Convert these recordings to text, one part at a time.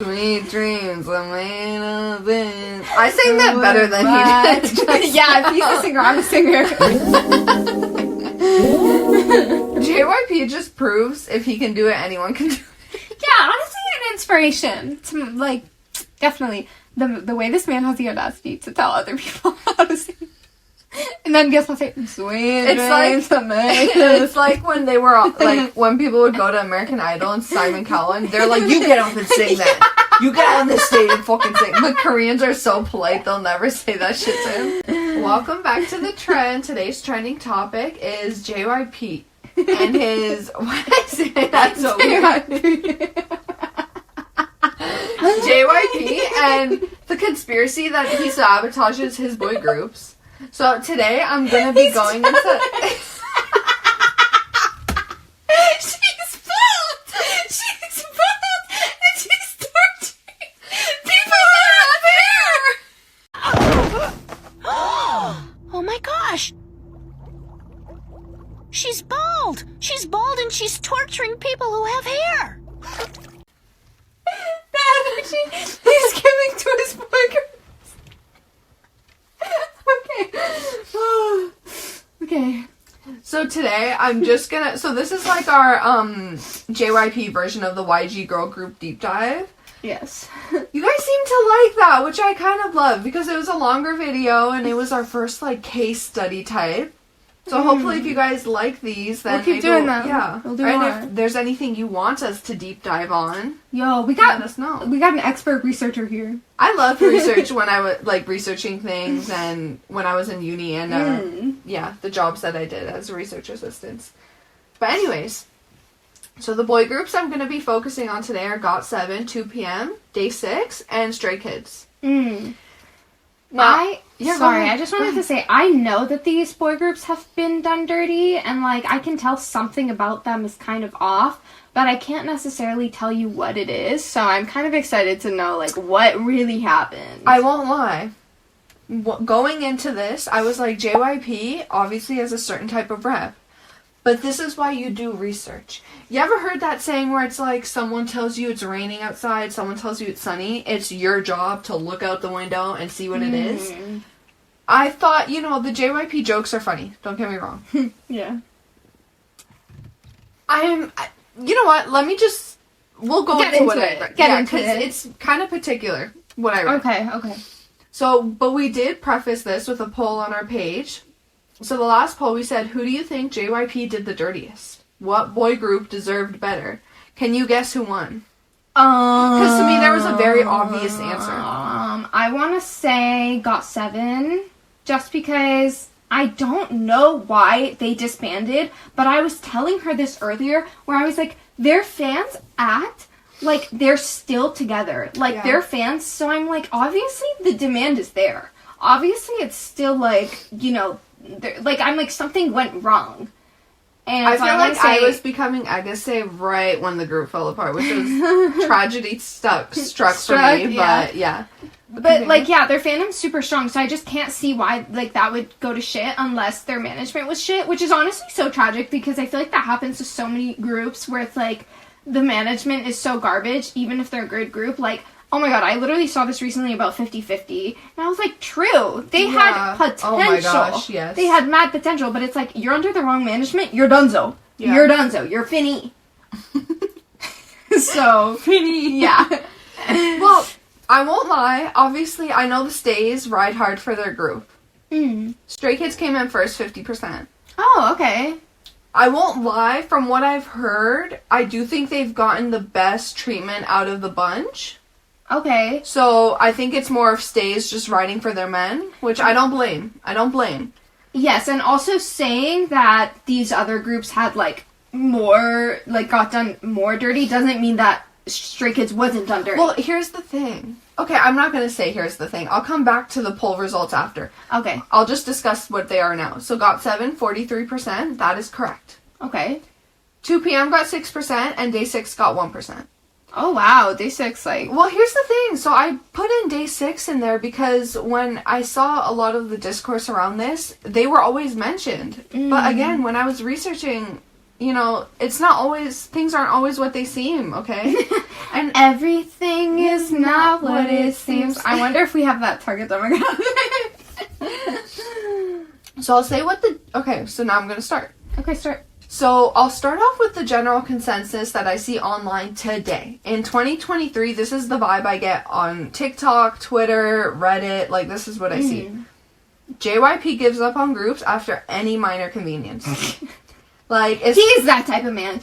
Sweet dreams are made of it. I sang that better than he did. Yeah, if he's a singer, I'm a singer. JYP just proves if he can do it, anyone can do it. Yeah, honestly, an inspiration. To, like, definitely. The way this man has the audacity to tell other people how to sing. And then guess what? It's like when they were like when people would go to American Idol and Simon Cowell, they're like, "You get up and sing that. You get on this stage and fucking sing." The Koreans are so polite; they'll never say that shit to him. Welcome back to the trend. Today's trending topic is JYP and his. What did I say? That's so weird. JYP and the conspiracy that he sabotages his boy groups. So today I'm gonna be going into. She's bold, and she's torturing people that have hair. Oh my gosh! She's bald! She's bald and she's torturing people who have hair! The energy he's giving to his boy groups. Okay. So today I'm just gonna. So this is like our JYP version of the YG girl group deep dive. Yes. You guys seem to like that, which I kind of love because it was a longer video and it was our first like case study type. So hopefully if you guys like these, then we'll keep doing them. Yeah. We'll do and more. if there's anything you want us to deep dive on, let us know. We got an expert researcher here. I love research when I was like researching things and when I was in uni and the jobs that I did as research assistants. But anyways, so the boy groups I'm going to be focusing on today are GOT7, 2PM, Day6, and Stray Kids. I just wanted to say, I know that these boy groups have been done dirty, and, like, I can tell something about them is kind of off, but I can't necessarily tell you what it is, so I'm kind of excited to know, like, what really happened. I won't lie. Going into this, I was like, JYP obviously has a certain type of rep, but this is why you do research. You ever heard that saying where it's like someone tells you it's raining outside, someone tells you it's sunny, it's your job to look out the window and see what it is? I thought, the JYP jokes are funny. Don't get me wrong. Yeah. You know what? We'll go into what I read. Get into because it. it's kind of particular what I read. Okay. So, but we did preface this with a poll on our page. So the last poll we said, who do you think JYP did the dirtiest? What boy group deserved better? Can you guess who won? Because to me there was a very obvious answer. I want to say GOT7, just because I don't know why they disbanded, but I was telling her this earlier, where I was like, their fans act like they're still together. Like, they're fans, so I'm like, obviously the demand is there. Obviously it's still like, I'm like, something went wrong. And I feel like I was becoming Agase right when the group fell apart, which was tragedy struck for me, but yeah. But, their fandom's super strong, so I just can't see why, that would go to shit unless their management was shit, which is honestly so tragic, because I feel like that happens to so many groups where it's, the management is so garbage, even if they're a good group, oh my god, I literally saw this recently about 50/50, and I was like, true, they had potential. Oh my gosh, yes. They had mad potential, but it's like, you're under the wrong management, you're donezo. Yeah. You're donezo. You're finny. So, finny. Yeah. Well, I won't lie, obviously, I know the stays ride hard for their group. Stray Kids came in first, 50%. Oh, okay. I won't lie, from what I've heard, I do think they've gotten the best treatment out of the bunch. Okay. So, I think it's more of stays just riding for their men, which I don't blame. Yes, and also saying that these other groups had, more, got done more dirty doesn't mean that Stray Kids wasn't done dirty. Well, here's the thing. Okay, I'm not going to say here's the thing. I'll come back to the poll results after. Okay. I'll just discuss what they are now. So, GOT7, 43%. That is correct. Okay. 2PM got 6%, and Day6 got 1%. Oh, wow. Day6, Well, here's the thing. So, I put in Day6 in there because when I saw a lot of the discourse around this, they were always mentioned. But again, when I was researching you know, it's not always, things aren't always what they seem, okay? And everything is not what it seems. I wonder if we have that target demographic. So I'll say okay, so now I'm going to start. Okay, start. So I'll start off with the general consensus that I see online today. In 2023, this is the vibe I get on TikTok, Twitter, Reddit, like this is what I see. JYP gives up on groups after any minor convenience. Like, he's that type of man.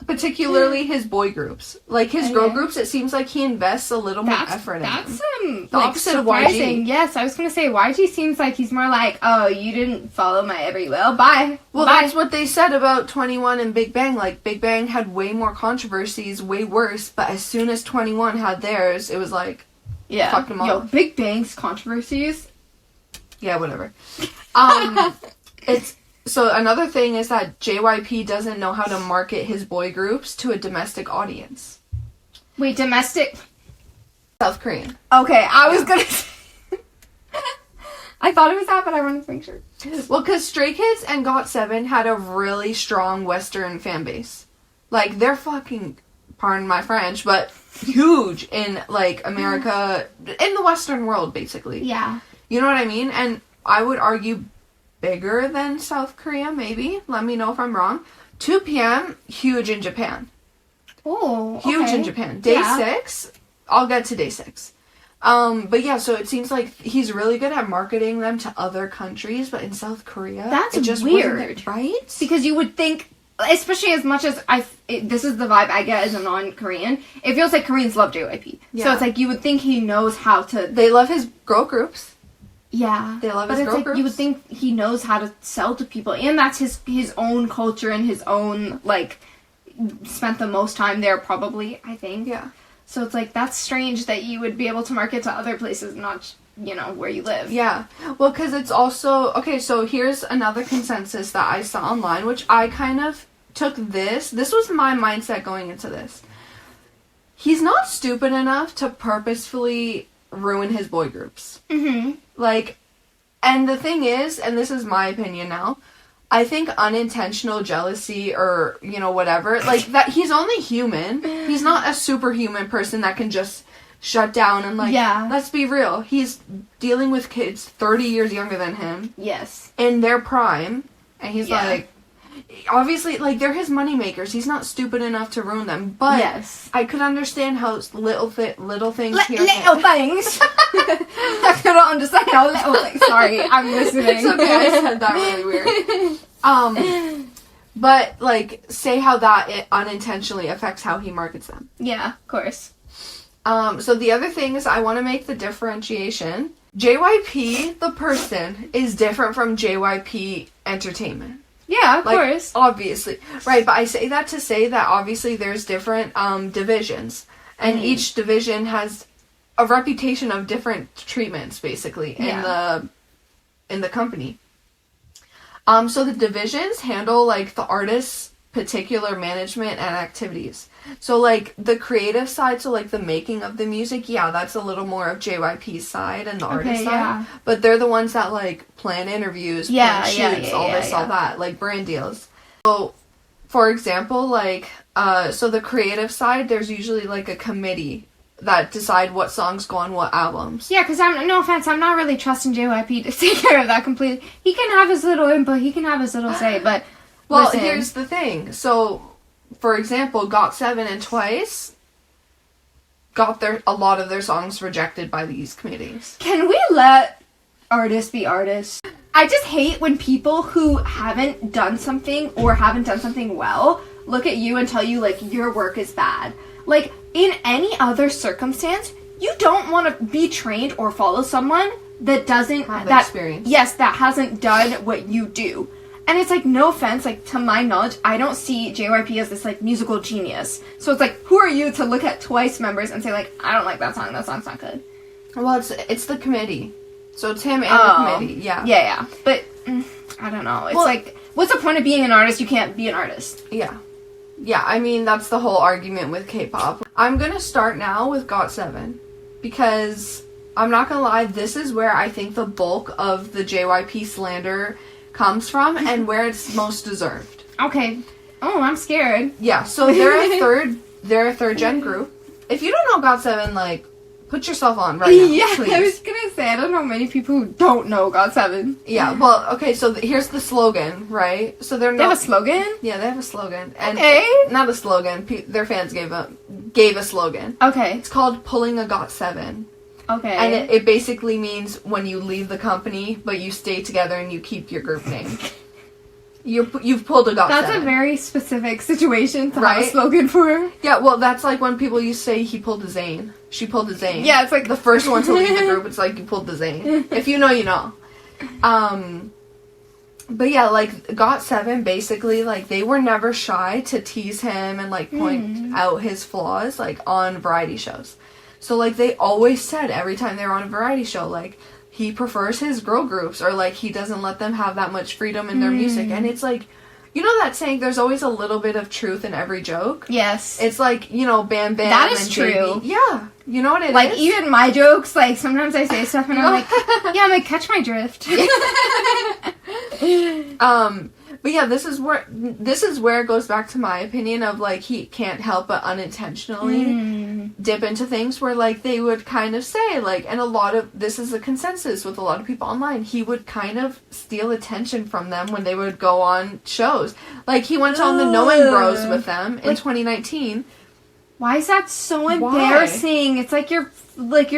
Particularly his boy groups. Like, his girl groups, it seems like he invests a little more effort in them. That's the opposite of YG. Yes, I was going to say, YG seems like he's more like, oh, you didn't follow my every will, bye. Well, bye. That's what they said about 21 and Big Bang. Like, Big Bang had way more controversies, way worse, but as soon as 21 had theirs, it was like, fuck them all. Yo, Big Bang's controversies. Yeah, whatever. So another thing is that JYP doesn't know how to market his boy groups to a domestic audience. Wait, domestic? South Korean. Okay, I was gonna say... I thought it was that, but I wanted to make sure. Well, because Stray Kids and GOT7 had a really strong Western fan base. Like, they're fucking, pardon my French, but huge in, like, America, in the Western world, basically. Yeah. You know what I mean? And I would argue bigger than South Korea, maybe. Let me know if I'm wrong. 2 p.m., huge in Japan. Oh, Huge in Japan. Day6, I'll get to Day6. But yeah, so it seems like he's really good at marketing them to other countries, but in South Korea, that's it just weird, wasn't there, right? Because you would think, especially as much as this is the vibe I get as a non-Korean, it feels like Koreans love JYP. Yeah. So it's like you would think he knows how to... They love his girl groups. Yeah. They love his girl groups. You would think he knows how to sell to people, and that's his own culture and his own, like, spent the most time there probably, I think. Yeah. So it's like, that's strange that you would be able to market to other places, not, you know, where you live. Yeah. Well, because it's also... Okay, so here's another consensus that I saw online, which I kind of took this. This was my mindset going into this. He's not stupid enough to purposefully ruin his boy groups. Mm-hmm. Like, and the thing is, and this is my opinion now, I think unintentional jealousy or, you know, whatever, like, that he's only human. He's not a superhuman person that can just shut down and, like, let's be real. He's dealing with kids 30 years younger than him. Yes. In their prime. And he's like, obviously, like, they're his money makers. He's not stupid enough to ruin them. But I could understand how little things here. Little things. I don't understand how little things. Sorry, I'm listening. It's okay, I said that really weird. But, like, say how that it unintentionally affects how he markets them. Yeah, of course. So the other thing is I want to make the differentiation. JYP, the person, is different from JYP Entertainment. Yeah, of course. Obviously. Right, but I say that to say that obviously there's different divisions. And each division has a reputation of different treatments, basically, in the company. So the divisions handle, like, the artist's particular management and activities. So, like, the creative side, so, like, the making of the music, that's a little more of JYP's side and the artist side. But they're the ones that, like, plan interviews, plan shoots, all that, like, brand deals. So, for example, like, so the creative side, there's usually, like, a committee that decide what songs go on what albums. Yeah, because no offense, I'm not really trusting JYP to take care of that completely. He can have his little input, he can have his little say, but... Well, here's the thing. So, for example, GOT7 and Twice got a lot of their songs rejected by these committees. Can we let artists be artists? I just hate when people who haven't done something or haven't done something well look at you and tell you, like, your work is bad. Like, in any other circumstance, you don't want to be trained or follow someone that doesn't... have experience. Yes, that hasn't done what you do. And it's like, no offense, like, to my knowledge, I don't see JYP as this, like, musical genius. So it's like, who are you to look at Twice members and say, like, I don't like that song's not good. Well, it's the committee. So it's him and the committee, Yeah. But, I don't know. It's like, what's the point of being an artist? You can't be an artist. Yeah. Yeah, I mean, that's the whole argument with K-pop. I'm gonna start now with GOT7. Because, I'm not gonna lie, this is where I think the bulk of the JYP slander comes from and where it's most deserved. Okay. Oh, I'm scared. Yeah, so they're a third gen group. If you don't know GOT7, like, put yourself on right now, Yeah, please. I was gonna say, I don't know many people who don't know GOT7. Yeah, well, okay, so here's the slogan, right? So they're not... They have a slogan? Yeah, they have a slogan. And Okay. Not a slogan. Their fans gave a slogan. Okay. It's called Pulling a GOT7. Okay. And it basically means when you leave the company, but you stay together and you keep your group name. You've pulled a GOT7. That's a very specific situation to have Right? a slogan for. Yeah, well, that's like when people used to say he pulled a Zayn. She pulled a Zayn. Yeah, it's like... The first one to leave the group, it's like you pulled the Zayn. If you know, you know. But yeah, like, GOT7, basically, like, they were never shy to tease him and, like, point out his flaws, like, on variety shows. So, like, they always said every time they were on a variety show, like, he prefers his girl groups, or, like, he doesn't let them have that much freedom in their music. And it's like, you know that saying, there's always a little bit of truth in every joke? Yes. It's like, you know, Bam Bam That is and true. JB. Yeah. You know what it is? Like, even my jokes, like, sometimes I say stuff and I'm like, yeah, I'm like, catch my drift. But yeah, this is where it goes back to my opinion of, like, he can't help but unintentionally dip into things where, like, they would kind of say, like, and this is a consensus with a lot of people online, he would kind of steal attention from them when they would go on shows. Like, he went on the Knowing Bros with them in 2019. Why is that so embarrassing? It's like your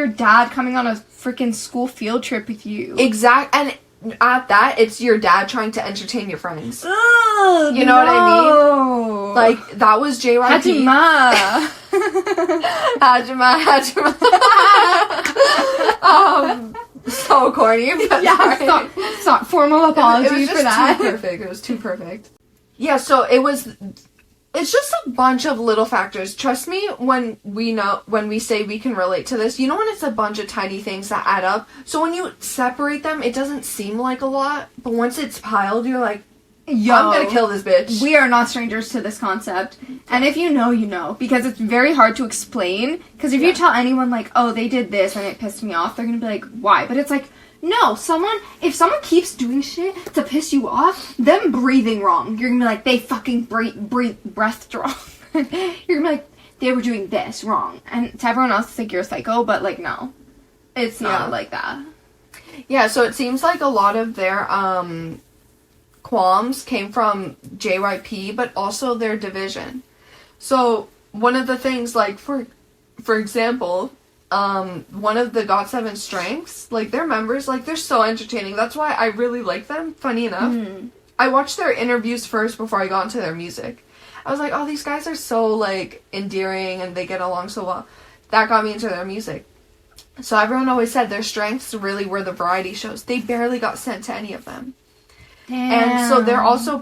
dad coming on a freaking school field trip with you. And at that, it's your dad trying to entertain your friends. Ugh, You know what I mean? Like, that was JYP. Hajima. Hajima. So corny. But Yeah, stop. Formal apology it was for that. It was too perfect. Yeah, so it's just a bunch of little factors. Trust me when we say we can relate to this, you know when it's a bunch of tiny things that add up? So when you separate them, it doesn't seem like a lot, but once it's piled, you're like, Yo, I'm gonna kill this bitch. We are not strangers to this concept. And if you know, you know. Because it's very hard to explain. Because if you tell anyone, like, oh, they did this and it pissed me off, they're gonna be like, why? But it's like, no, if someone keeps doing shit to piss you off, them breathing wrong, you're gonna be like, they fucking breathed wrong. You're gonna be like, they were doing this wrong. And to everyone else, it's like, you're a psycho, but, like, no. It's not like that. Yeah, so it seems like a lot of their, qualms came from JYP, but also their division. So, one of the things, like, for example, one of the GOT7 strengths, like, their members, like, they're so entertaining. That's why I really like them, funny enough. I watched their interviews first before I got into their music. I was like, oh, these guys are so, like, endearing and they get along so well. That got me into their music. So everyone always said their strengths really were the variety shows. They barely got sent to any of them. Damn. And so they're also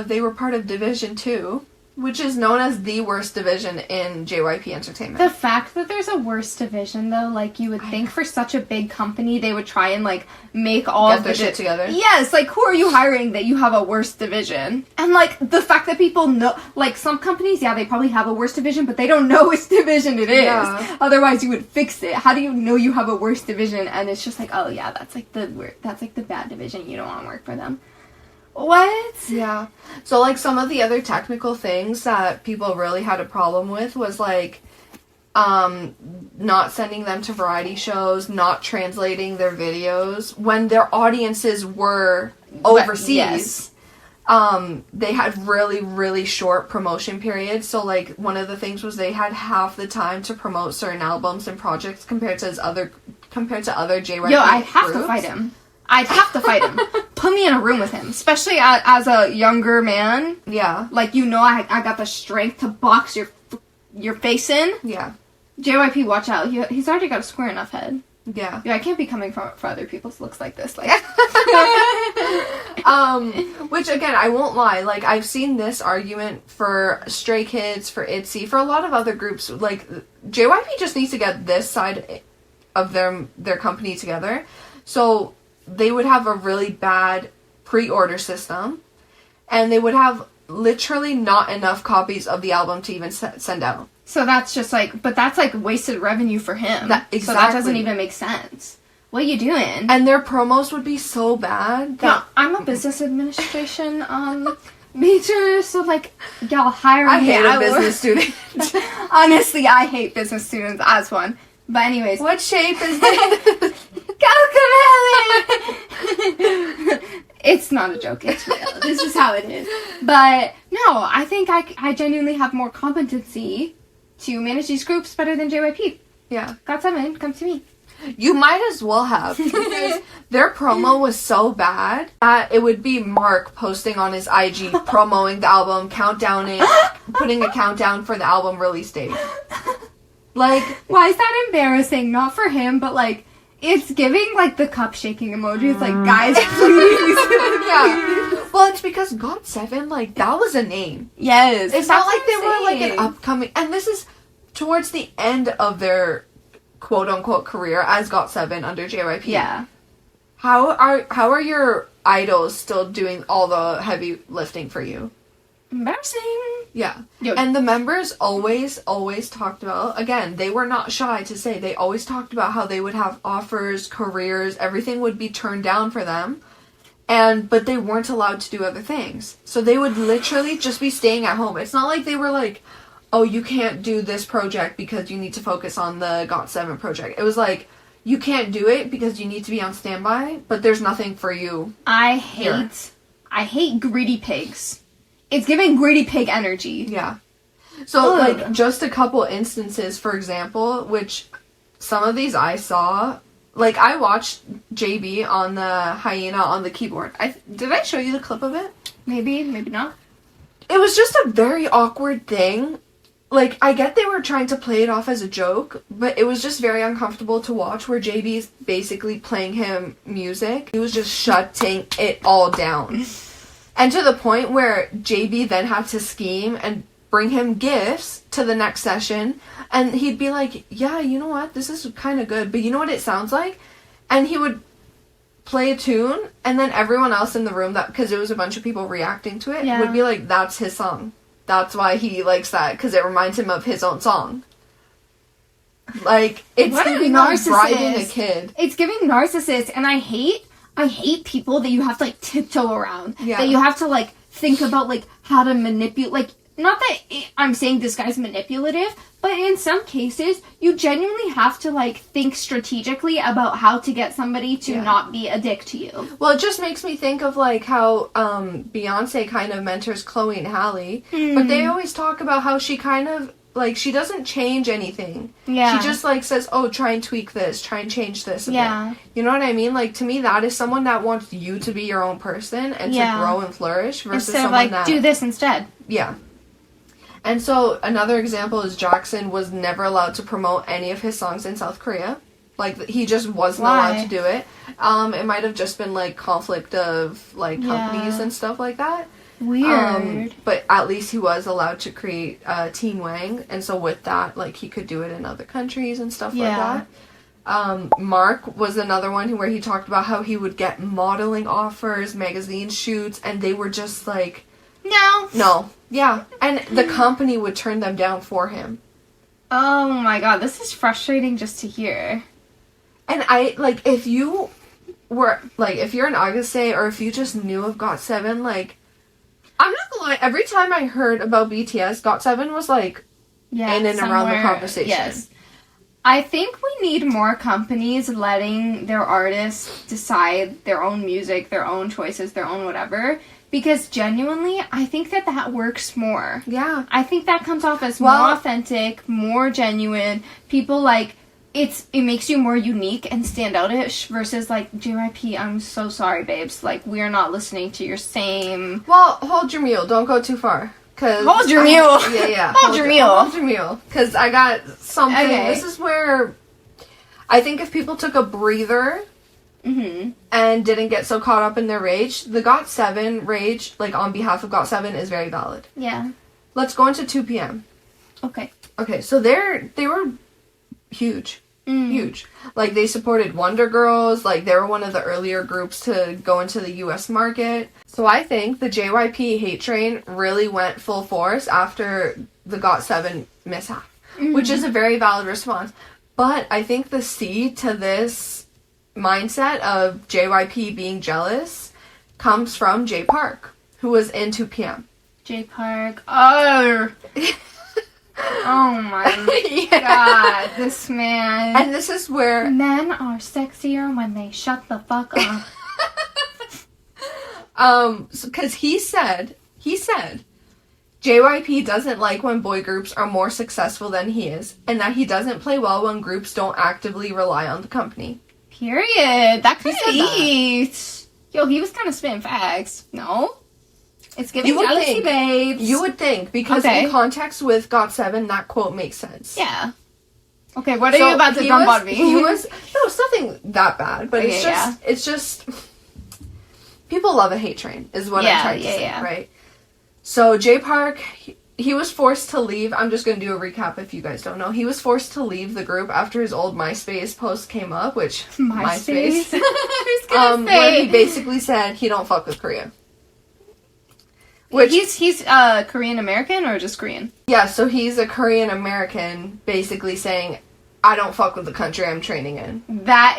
they were part of Division 2, which is known as the worst division in JYP Entertainment. The fact that there's a worse division, though, like, you would think for such a big company, they would try and, like, make all Get of their shit together. Yes, like, who are you hiring that you have a worse division? And, like, the fact that people know, like, some companies, yeah, they probably have a worse division, but they don't know which division it is. Yeah. Otherwise, you would fix it. How do you know you have a worse division? And it's just like, oh, yeah, that's like the bad division. You don't want to work for them. What? Yeah. So, like, some of the other technical things that people really had a problem with was, like, not sending them to variety shows, not translating their videos when their audiences were overseas. Yes. They had really, really short promotion periods. So, like, one of the things was they had half the time to promote certain albums and projects compared to other JYP Yo, I'd have to groups. fight him. I'd have to fight him. Put me in a room with him, especially as a younger man. Yeah. Like, you know, I got the strength to box your face in. Yeah. JYP, watch out. He's already got a square enough head. Yeah. Yeah, I can't be coming for other people's looks like this. Like, which again, I won't lie. Like, I've seen this argument for Stray Kids, for ITZY, for a lot of other groups. Like, JYP just needs to get this side of their company together. So they would have a really bad pre-order system, and they would have literally not enough copies of the album to even send out. so that's just like, but that's like wasted revenue for him. Exactly. So that doesn't even make sense. what are you doing? And their promos would be so bad. No, I'm a business administration major, so like, y'all hire me. I hate a business student. Honestly, I hate business students as one. But anyways. What shape is this? It's not a joke, it's real. This is how it is. But no, I think I genuinely have more competency to manage these groups better than JYP. Yeah. GOT7, come to me. You might as well have. Because their promo was so bad that it would be Mark posting on his IG, promoting the album, putting a countdown for the album release date. Like, why is that embarrassing? Not for him, but like, it's giving like the cup shaking emojis, like, guys, please. Yeah. Well, it's because GOT7, like, that was a name. Yes. It's not like they were like an upcoming, and this is towards the end of their quote unquote career as GOT7 under JYP. Yeah. How are your idols still doing all the heavy lifting for you? Embarrassing. Yeah. Yo. And the members always talked about, again, they were not shy to say, they always talked about how they would have offers, careers, everything would be turned down for them. But they weren't allowed to do other things. So they would literally just be staying at home. It's not like they were like, oh, you can't do this project because you need to focus on the GOT7 project. It was like, you can't do it because you need to be on standby, but there's nothing for you. I hate greedy pigs. It's giving greedy pig energy. Yeah. So, like, just a couple instances, for example, which some of these I saw, like, I watched JB on the hyena on the keyboard. Did I show you the clip of it? Maybe, maybe not. It was just a very awkward thing. Like, I get they were trying to play it off as a joke, but it was just very uncomfortable to watch where JB's basically playing him music. He was just shutting it all down. And to the point where JB then had to scheme and bring him gifts to the next session. And he'd be like, yeah, you know what? This is kind of good. But you know what it sounds like? And he would play a tune. And then everyone else in the room, because it was a bunch of people reacting to it, would be like, that's his song. That's why he likes that. Because it reminds him of his own song. Like, it's giving bribing a kid. It's giving narcissist. And I hate people that you have to, like, tiptoe around. Yeah. That you have to, like, think about, like, how to manipulate. Like, not that I'm saying this guy's manipulative, but in some cases, you genuinely have to, like, think strategically about how to get somebody to not be a dick to you. Well, it just makes me think of, like, how Beyonce kind of mentors Chloe and Halle. But they always talk about how she kind of, like, she doesn't change anything. Yeah. She just, like, says, oh, try and tweak this, try and change this a bit. You know what I mean? Like, to me, that is someone that wants you to be your own person and to grow and flourish versus instead someone of, like, do this instead. Yeah. And so, another example is Jackson was never allowed to promote any of his songs in South Korea. Like, he just wasn't allowed to do it. It might have just been, like, conflict of, like, companies and stuff like that. Weird. But at least he was allowed to create Teen Wang, and so with that, like, he could do it in other countries and stuff like that. Mark was another one where he talked about how he would get modeling offers, magazine shoots, and they were just like, no. Yeah. And the company would turn them down for him. Oh my god, this is frustrating just to hear. And if you were, like, if you're an Auguste or if you just knew of GOT7, like, I'm not gonna lie, every time I heard about BTS, GOT7 was, like, in and around the conversation. Yes. I think we need more companies letting their artists decide their own music, their own choices, their own whatever. Because genuinely, I think that works more. Yeah. I think that comes off as more authentic, more genuine. People, like, it makes you more unique and stand out-ish versus, like, JYP, I'm so sorry, babes. Like, we're not listening to your same... Well, hold your mule. Don't go too far. Hold your mule. Yeah. Hold your mule. Hold your mule. Because I got something. Okay. This is where I think if people took a breather and didn't get so caught up in their rage, the GOT7 rage, like, on behalf of GOT7 is very valid. Yeah. Let's go into 2 p.m. Okay. Okay, so they were huge. Huge. Like, they supported Wonder Girls. Like, they were one of the earlier groups to go into the U.S. market. So I think the JYP hate train really went full force after the GOT7 mishap, which is a very valid response. But I think the seed to this mindset of JYP being jealous comes from J Park, who was in 2PM. J Park. Oh. Oh my god, this man. And this is where men are sexier when they shut the fuck up. Because he said JYP doesn't like when boy groups are more successful than he is, and that he doesn't play well when groups don't actively rely on the company. Period. That could said eat. Yo, he was kind of spitting facts. No? It's giving You would jealousy, think. babes. You would think, because in context with GOT7, that quote makes sense. Yeah. Okay, what are you about to dump on me? No, it's nothing that bad, but it's just people love a hate train, is what I'm trying to say, right? So J Park, he was forced to leave. I'm just going to do a recap if you guys don't know. He was forced to leave the group after his old MySpace post came up, which MySpace where he basically said he don't fuck with Korea. Which he's Korean American or just Korean? Yeah, so he's a Korean American, basically saying, I don't fuck with the country I'm training in. That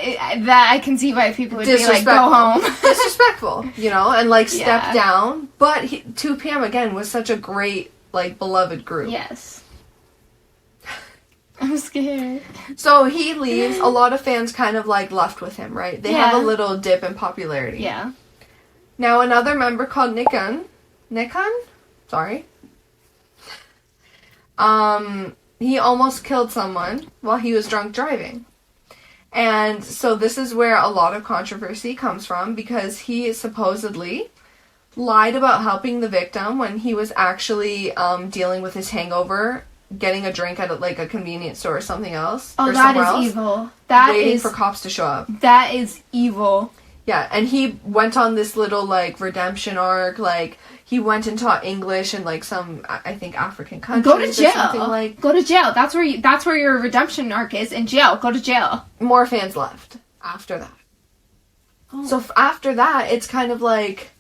I can see why people would be like, go home. Disrespectful, you know, and like step down. But 2PM again was such a great, like, beloved group. Yes. I'm scared. So he leaves. A lot of fans kind of like left with him, right? They have a little dip in popularity. Yeah. Now another member called Nikon? Sorry. He almost killed someone while he was drunk driving. And so this is where a lot of controversy comes from, because he supposedly lied about helping the victim when he was actually dealing with his hangover, getting a drink at a convenience store or something else. Oh, that is evil. Waiting for cops to show up. That is evil. Yeah, and he went on this little, like, redemption arc, like, he went and taught English in, like, some, I think, African countries. Go to jail. Or something like. Go to jail. That's where your redemption arc is, in jail. Go to jail. More fans left after that. Oh. So after that, it's kind of like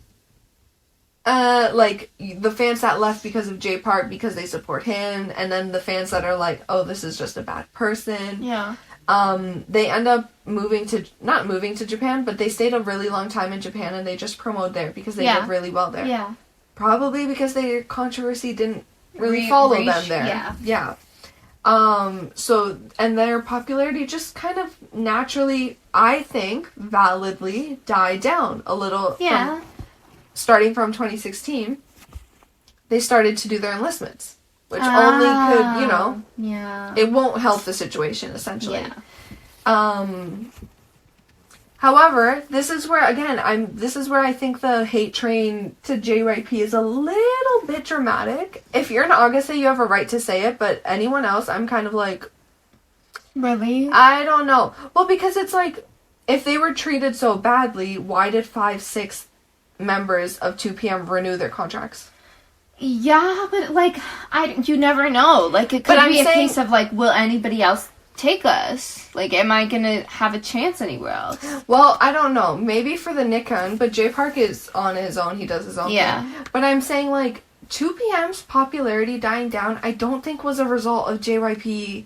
the fans that left because of J Park, because they support him, and then the fans that are like, oh, this is just a bad person. Yeah. They end up not moving to Japan, but they stayed a really long time in Japan, and they just promoted there because they did really well there. Yeah. Probably because their controversy didn't really follow them there. Yeah. So, and their popularity just kind of naturally, I think, validly died down a little. Yeah. Starting from 2016, they started to do their enlistments. Which only could, you know... Yeah. It won't help the situation, essentially. Yeah. However, this is where I think the hate train to JYP is a little bit dramatic. If you're an August, you have a right to say it, but anyone else, I'm kind of like... Really? I don't know. Well, because it's like, if they were treated so badly, why did 5-6 members of 2PM renew their contracts? Yeah, but, like, you never know. Like, it could be a case of, like, will anybody else take us? Like, am I gonna have a chance anywhere else? Well, I don't know. Maybe for the Nikon, but J Park is on his own. He does his own thing. But I'm saying, like, 2PM's popularity dying down, I don't think was a result of JYP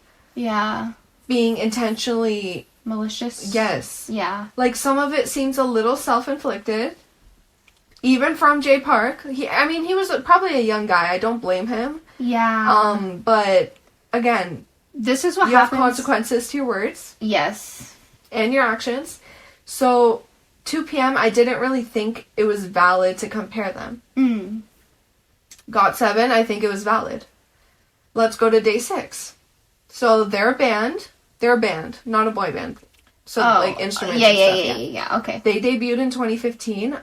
being intentionally... malicious? Yes. Yeah. Like, some of it seems a little self-inflicted. Even from J Park. He was probably a young guy. I don't blame him. Yeah. But, again... This is what you happens. You have consequences to your words. Yes. And your actions. So, 2PM, I didn't really think it was valid to compare them. GOT7, I think it was valid. Let's go to Day6. So, they're a band. They're a band, not a boy band. So, like, instruments and stuff. Yeah, okay. They debuted in 2015.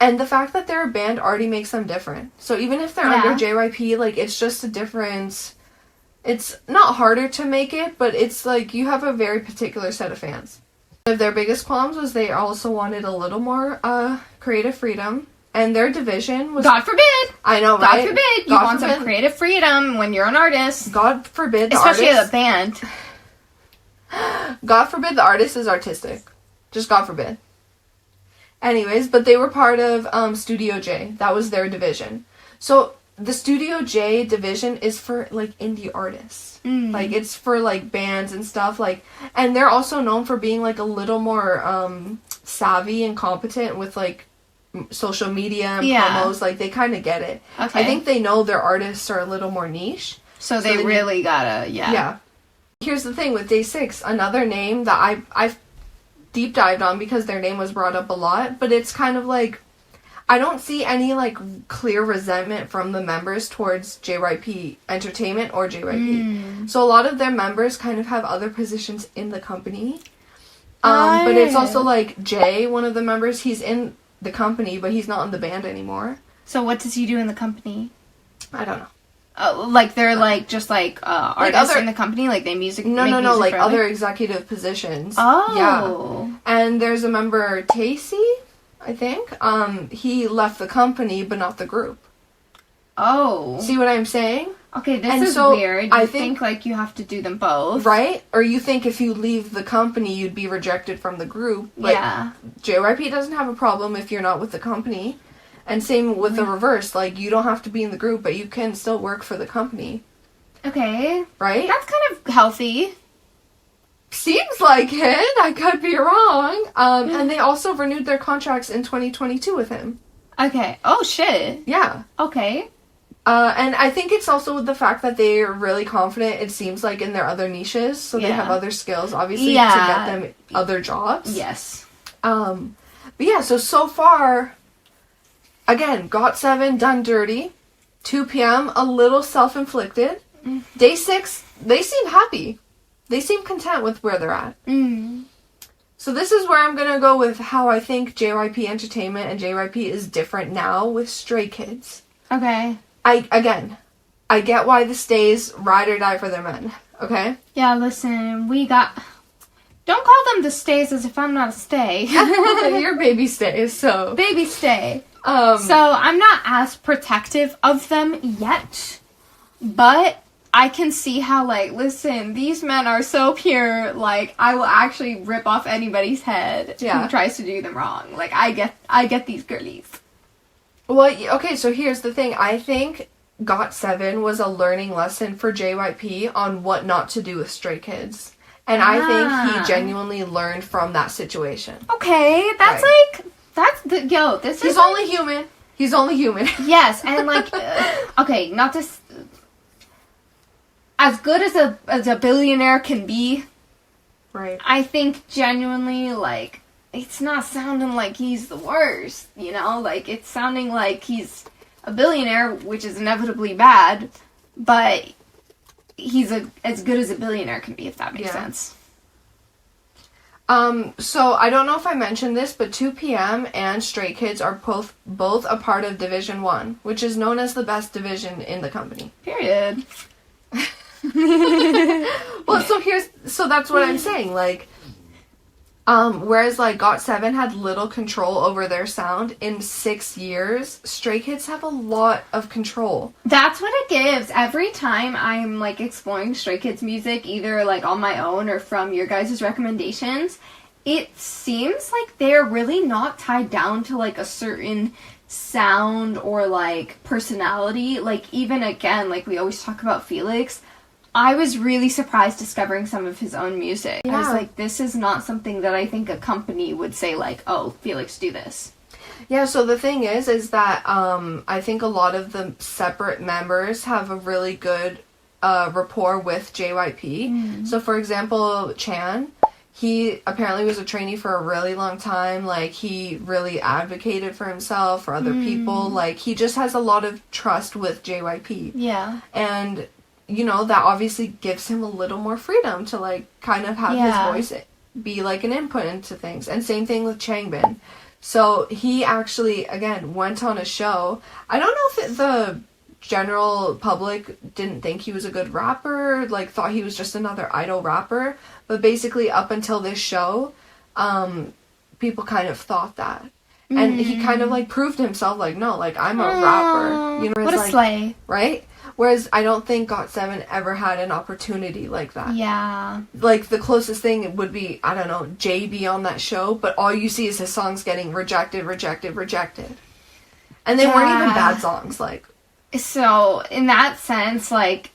And the fact that they're a band already makes them different. So, even if they're under JYP, like, it's just a different... It's not harder to make it, but it's like you have a very particular set of fans. One of their biggest qualms was they also wanted a little more creative freedom. And their division was... God forbid! I know, right? God forbid! You want some creative freedom when you're an artist. God forbid the Especially artist... a band. God forbid the artist is artistic. Just God forbid. Anyways, but they were part of Studio J. That was their division. So, the Studio J division is for, like, indie artists. Like, it's for, like, bands and stuff, like, and they're also known for being, like, a little more, savvy and competent with, like, social media and promos. Like, they kind of get it. Okay. I think they know their artists are a little more niche. So they really gotta, Yeah. Here's the thing with Day6, another name that I've deep dived on because their name was brought up a lot, but it's kind of like, I don't see any, like, clear resentment from the members towards JYP Entertainment or JYP. So a lot of their members kind of have other positions in the company. But it's also, like, Jay, one of the members, he's in the company, but he's not in the band anymore. So what does he do in the company? I don't know. Like, they're, like, just, like, artists other, in the company? Like, they make music like, for other executive positions. Oh. Yeah. And there's a member, Tacy, I think. He left the company, but not the group. Oh. See what I'm saying? Okay, this is weird. I think, like, you have to do them both. Right? Or you think if you leave the company, you'd be rejected from the group. But JYP doesn't have a problem if you're not with the company. And same with the reverse. Like, you don't have to be in the group, but you can still work for the company. Okay. Right? That's kind of healthy. Seems like it. I could be wrong. And they also renewed their contracts in 2022 with him. Okay. Oh, shit. Yeah. Okay. And I think it's also with the fact that they're really confident, it seems like, in their other niches. So they have other skills, obviously, to get them other jobs. Yes. But yeah, so far, again, GOT7 done dirty. 2 p.m., a little self-inflicted. Day6, they seem happy. They seem content with where they're at. So this is where I'm going to go with how I think JYP Entertainment and JYP is different now with Stray Kids. Okay. I get why the stays ride or die for their men, okay? Yeah, listen, don't call them the stays as if I'm not a stay. You're baby stays, so... Baby stay. So I'm not as protective of them yet, but I can see how, like, listen, these men are so pure, like, I will actually rip off anybody's head who tries to do them wrong. Like, I get these girlies. Well, okay, so here's the thing. I think GOT7 was a learning lesson for JYP on what not to do with Stray Kids. And I think he genuinely learned from that situation. Okay, that's this He's is... only human. He's only human. Yes, and, like, okay, not to... As good as a billionaire can be, right? I think genuinely, like, it's not sounding like he's the worst, you know? Like, it's sounding like he's a billionaire, which is inevitably bad, but he's as good as a billionaire can be, if that makes sense. So I don't know if I mentioned this, but 2 p.m. and Stray Kids are both a part of Division 1, which is known as the best division in the company. Period. Well, so that's what I'm saying, like, whereas, like, GOT7 had little control over their sound, in 6 years, Stray Kids have a lot of control. That's what it gives. Every time I'm, like, exploring Stray Kids music, either, like, on my own or from your guys' recommendations, it seems like they're really not tied down to, like, a certain sound or, like, personality. Like, even, again, like, we always talk about Felix, I was really surprised discovering some of his own music. Yeah. I was like, this is not something that I think a company would say, like, oh, Felix, do this. Yeah, so the thing is that I think a lot of the separate members have a really good rapport with JYP. So, for example, Chan, he apparently was a trainee for a really long time. Like, he really advocated for himself, for other people. Like, he just has a lot of trust with JYP. Yeah. And... you know, that obviously gives him a little more freedom to, like, kind of have his voice be, like, an input into things. And same thing with Changbin. So, he actually, again, went on a show. I don't know if the general public didn't think he was a good rapper, like, thought he was just another idol rapper. But basically, up until this show, people kind of thought that. And he kind of, like, proved himself, like, no, like, I'm a rapper. You know, what a like, slay. Right? Whereas I don't think GOT7 ever had an opportunity like that. Yeah. Like, the closest thing would be, I don't know, JB on that show, but all you see is his songs getting rejected. And they weren't even bad songs. Like, So, in that sense, like,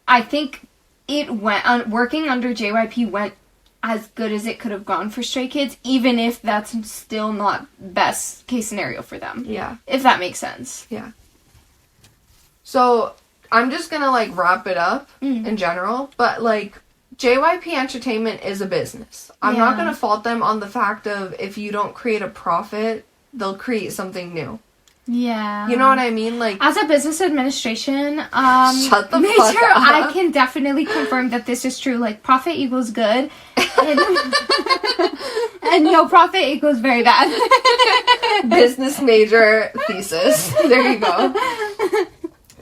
I think it went, working under JYP went as good as it could have gone for Stray Kids, even if that's still not best case scenario for them. Yeah. If that makes sense. Yeah. So, I'm just gonna, like, wrap it up in general, but, like, JYP Entertainment is a business. I'm not gonna fault them on the fact of if you don't create a profit, they'll create something new. Yeah. You know what I mean? Like, as a business administration, shut the Major, fuck up. I can definitely confirm that this is true. Like, profit equals good, and, and no profit equals very bad. business major thesis. There you go.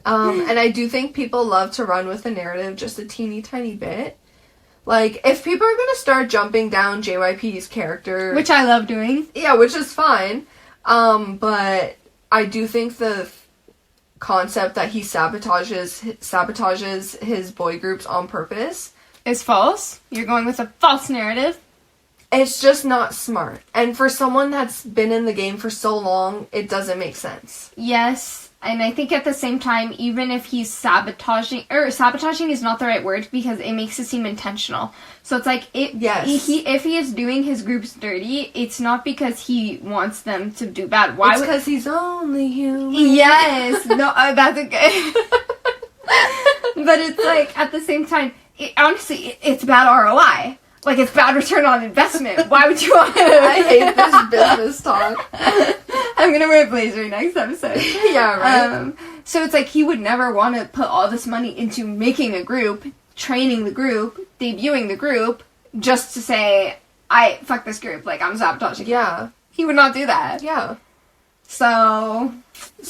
And I do think people love to run with the narrative just a teeny tiny bit. Like, if people are gonna start jumping down JYP's character, Which I love doing. Yeah, which is fine. But I do think the concept that he sabotages his boy groups on purpose Is false. You're going with a false narrative. It's just not smart. And for someone that's been in the game for so long, it doesn't make sense. Yes, and I think at the same time, even if he's sabotaging is not the right word because it makes it seem intentional. So it's like, if he is doing his groups dirty, it's not because he wants them to do bad. Why? It's because he's only human. Yes, no, that's okay. But it's like, at the same time, honestly, it's bad ROI. Like, it's bad return on investment. Why would you want to... I hate this business talk. I'm gonna wear a blazer next episode. Yeah, right. So it's like, he would never want to put all this money into making a group, training the group, debuting the group, just to say, fuck this group, like, I'm sabotaging. Yeah. He would not do that. Yeah. So...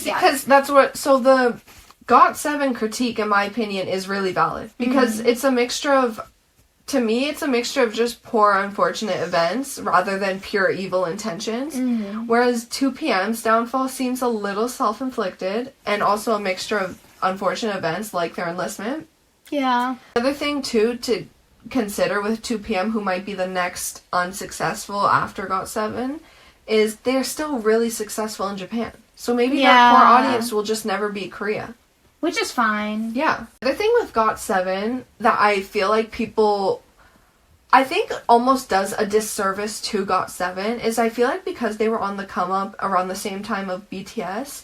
Because that's what... So the GOT7 critique, in my opinion, is really valid. Because it's a mixture of... To me, it's a mixture of just poor, unfortunate events rather than pure evil intentions. Whereas 2PM's downfall seems a little self-inflicted and also a mixture of unfortunate events like their enlistment. Yeah. Another thing, too, to consider with 2PM, who might be the next unsuccessful after GOT7, is they're still really successful in Japan. So maybe their core audience will just never beat Korea. Which is fine. Yeah. The thing with GOT7 that I feel like people, I think almost does a disservice to GOT7 is I feel like because they were on the come up around the same time of BTS,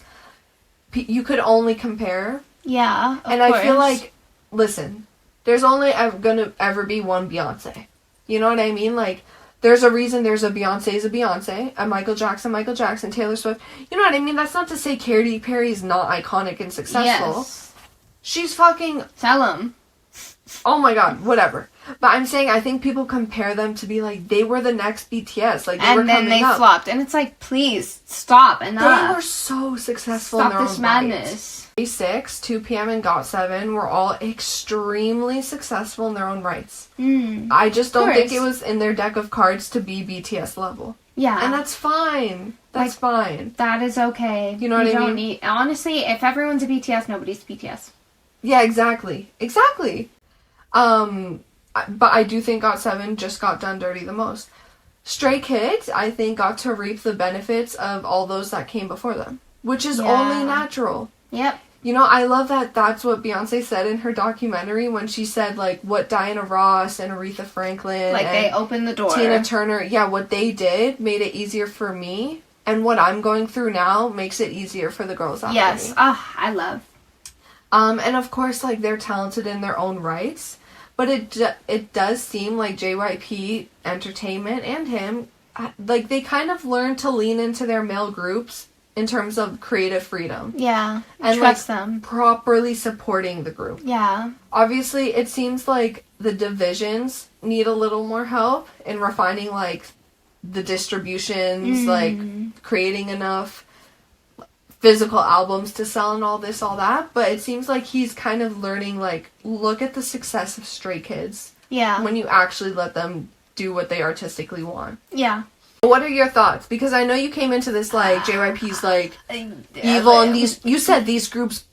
you could only compare. Yeah, and course. I feel like, listen, there's only gonna ever be one Beyonce. You know what I mean? Like, there's a reason there's a Beyonce, a Michael Jackson, Taylor Swift. You know what I mean? That's not to say Katy Perry's not iconic and successful. Yes. She's fucking... Tell them. Oh my god, whatever. But I'm saying I think people compare them to be like, they were the next BTS. Like, they were coming up. And then they flopped. And it's like, please, stop, enough. They were so successful stop in their this own madness. Day6, 2PM, and GOT7 were all extremely successful in their own rights. I just don't think it was in their deck of cards to be BTS level. Yeah. And that's fine. That's fine. That is okay. You know what I mean? Honestly, if everyone's a BTS, nobody's BTS. Yeah, exactly. Exactly. But I do think GOT7 just got done dirty the most. Stray Kids, I think, got to reap the benefits of all those that came before them. Which is only natural. Yep. You know, I love that that's what Beyonce said in her documentary when she said, like, what Diana Ross and Aretha Franklin like, and they opened the door. Tina Turner, what they did made it easier for me. And what I'm going through now makes it easier for the girls out there. Yes. I love. And of course, like, they're talented in their own rights. But it does seem like JYP Entertainment and him, like, they kind of learned to lean into their male groups in terms of creative freedom. Yeah. And trust like, them. properly supporting the group. Yeah. Obviously, it seems like the divisions need a little more help in refining, like, the distributions, like, creating enough physical albums to sell and all this, all that. But it seems like he's kind of learning, like, look at the success of Stray Kids. Yeah. When you actually let them do what they artistically want. Yeah. What are your thoughts? Because I know you came into this, like, JYP's, like, evil, and you said these groups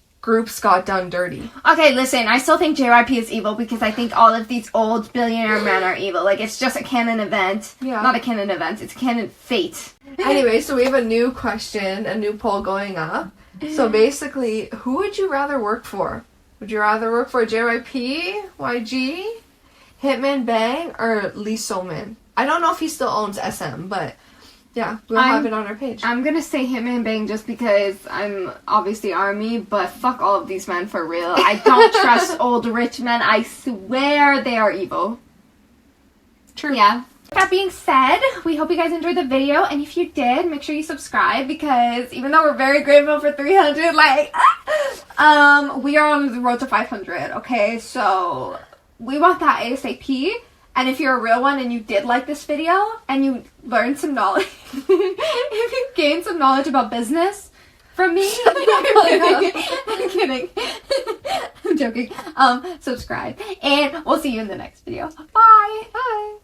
got done dirty. Okay, listen, I still think JYP is evil because I think all of these old billionaire men are evil. Like, it's just a canon event. Yeah. Not a canon event, it's a canon fate. Anyway, so we have a new question, a new poll going up. So basically, who would you rather work for? Would you rather work for JYP, YG, Hitman Bang, or Lee Somin? I don't know if he still owns SM, but yeah, we'll have it on our page. I'm gonna say Hitman Bang just because I'm obviously ARMY, but fuck all of these men for real. I don't trust old rich men. I swear they are evil. True. Yeah. That being said, we hope you guys enjoyed the video, and if you did, make sure you subscribe, because even though we're very grateful for 300, we are on the road to 500, okay? So we want that ASAP. And if you're a real one and you did like this video and you learned some knowledge, if you gained some knowledge about business from me, I'm kidding. I'm joking. Subscribe, and we'll see you in the next video. Bye. Bye.